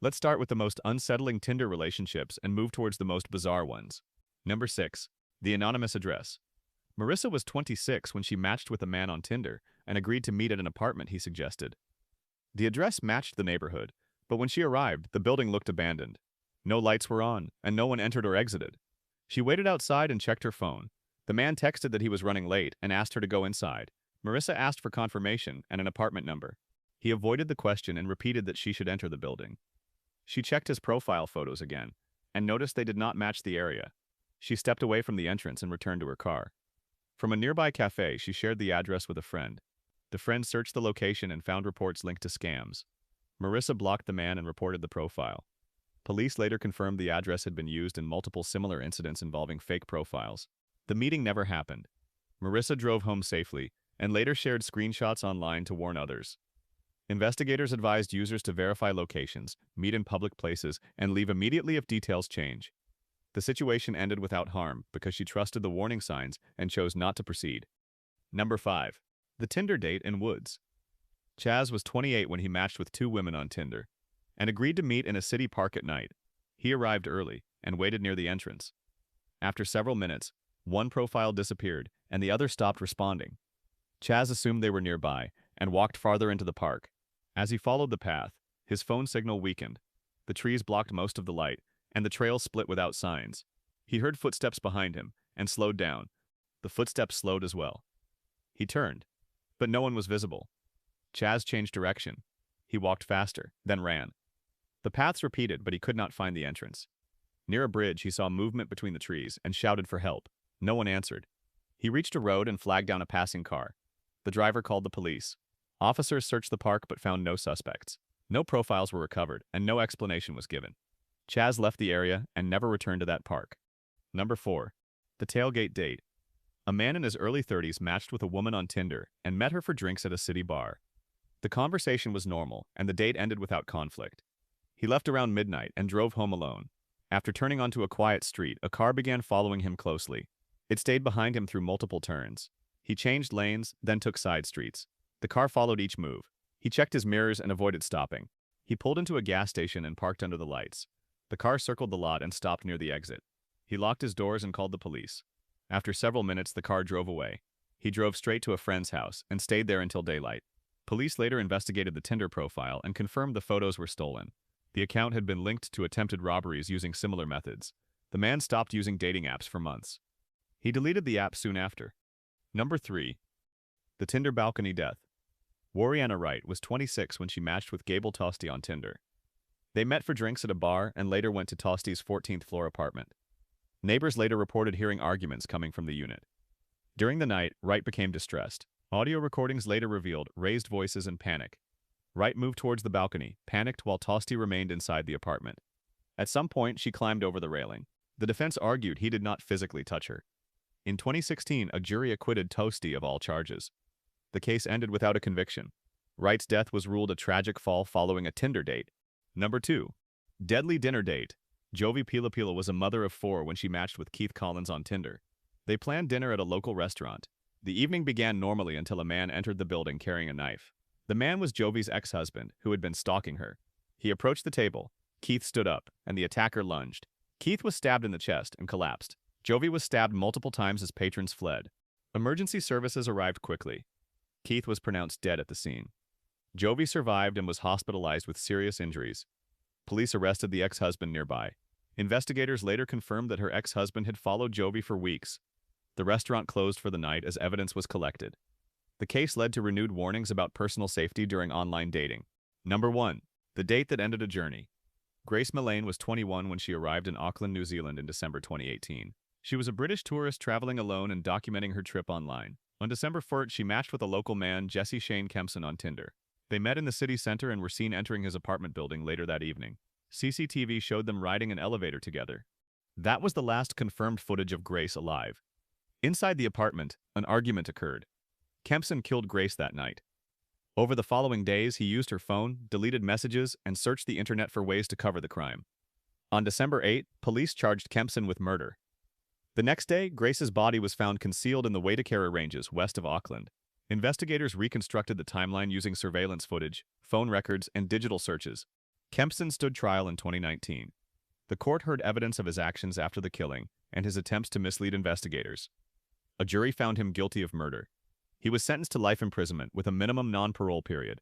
Let's start with the most unsettling Tinder relationships and move towards the most bizarre ones. Number 6. The anonymous address. Marissa was 26 when she matched with a man on Tinder and agreed to meet at an apartment he suggested. The address matched the neighborhood, but when she arrived, the building looked abandoned. No lights were on, and no one entered or exited. She waited outside and checked her phone. The man texted that he was running late and asked her to go inside. Marissa asked for confirmation and an apartment number. He avoided the question and repeated that she should enter the building. She checked his profile photos again and noticed they did not match the area. She stepped away from the entrance and returned to her car. From a nearby cafe, she shared the address with a friend. The friend searched the location and found reports linked to scams. Marissa blocked the man and reported the profile. Police later confirmed the address had been used in multiple similar incidents involving fake profiles. The meeting never happened. Marissa drove home safely and later shared screenshots online to warn others. Investigators advised users to verify locations, meet in public places, and leave immediately if details change. The situation ended without harm because she trusted the warning signs and chose not to proceed. Number 5. The Tinder date in Woods. Chaz was 28 when he matched with 2 women on Tinder and agreed to meet in a city park at night. He arrived early and waited near the entrance. After several minutes, one profile disappeared and the other stopped responding. Chaz assumed they were nearby and walked farther into the park. As he followed the path, his phone signal weakened. The trees blocked most of the light, and the trail split without signs. He heard footsteps behind him and slowed down. The footsteps slowed as well. He turned, but no one was visible. Chaz changed direction. He walked faster, then ran. The paths repeated, but he could not find the entrance. Near a bridge, he saw movement between the trees and shouted for help. No one answered. He reached a road and flagged down a passing car. The driver called the police. Officers searched the park but found no suspects. No profiles were recovered, and no explanation was given. Chaz left the area and never returned to that park. Number 4. The Tailgate Date. A man in his early 30s matched with a woman on Tinder and met her for drinks at a city bar. The conversation was normal, and the date ended without conflict. He left around midnight and drove home alone. After turning onto a quiet street, a car began following him closely. It stayed behind him through multiple turns. He changed lanes, then took side streets. The car followed each move. He checked his mirrors and avoided stopping. He pulled into a gas station and parked under the lights. The car circled the lot and stopped near the exit. He locked his doors and called the police. After several minutes, the car drove away. He drove straight to a friend's house and stayed there until daylight. Police later investigated the Tinder profile and confirmed the photos were stolen. The account had been linked to attempted robberies using similar methods. The man stopped using dating apps for months. He deleted the app soon after. Number 3. The Tinder balcony death. Wariana Wright was 26 when she matched with Gable Tosti on Tinder. They met for drinks at a bar and later went to Tosti's 14th floor apartment. Neighbors later reported hearing arguments coming from the unit. During the night, Wright became distressed. Audio recordings later revealed raised voices and panic. Wright moved towards the balcony, panicked while Tosti remained inside the apartment. At some point, she climbed over the railing. The defense argued he did not physically touch her. In 2016, a jury acquitted Tosti of all charges. The case ended without a conviction. Wright's death was ruled a tragic fall following a Tinder date. Number 2. Deadly dinner date. Jovi Pilapila was a mother of 4 when she matched with Keith Collins on Tinder. They planned dinner at a local restaurant. The evening began normally until a man entered the building carrying a knife. The man was Jovi's ex-husband, who had been stalking her. He approached the table. Keith stood up, and the attacker lunged. Keith was stabbed in the chest and collapsed. Jovi was stabbed multiple times as patrons fled. Emergency services arrived quickly. Keith was pronounced dead at the scene. Jovi survived and was hospitalized with serious injuries. Police arrested the ex-husband nearby. Investigators later confirmed that her ex-husband had followed Jovi for weeks. The restaurant closed for the night as evidence was collected. The case led to renewed warnings about personal safety during online dating. Number 1. The date that ended a journey. Grace Millane was 21 when she arrived in Auckland, New Zealand in December 2018. She was a British tourist traveling alone and documenting her trip online. On December 4th, she matched with a local man, Jesse Shane Kempson, on Tinder. They met in the city center and were seen entering his apartment building later that evening. CCTV showed them riding an elevator together. That was the last confirmed footage of Grace alive. Inside the apartment, an argument occurred. Kempson killed Grace that night. Over the following days, he used her phone, deleted messages, and searched the internet for ways to cover the crime. On December 8, police charged Kempson with murder. The next day, Grace's body was found concealed in the Waitakere Ranges west of Auckland. Investigators reconstructed the timeline using surveillance footage, phone records, and digital searches. Kempson stood trial in 2019. The court heard evidence of his actions after the killing and his attempts to mislead investigators. A jury found him guilty of murder. He was sentenced to life imprisonment with a minimum non-parole period,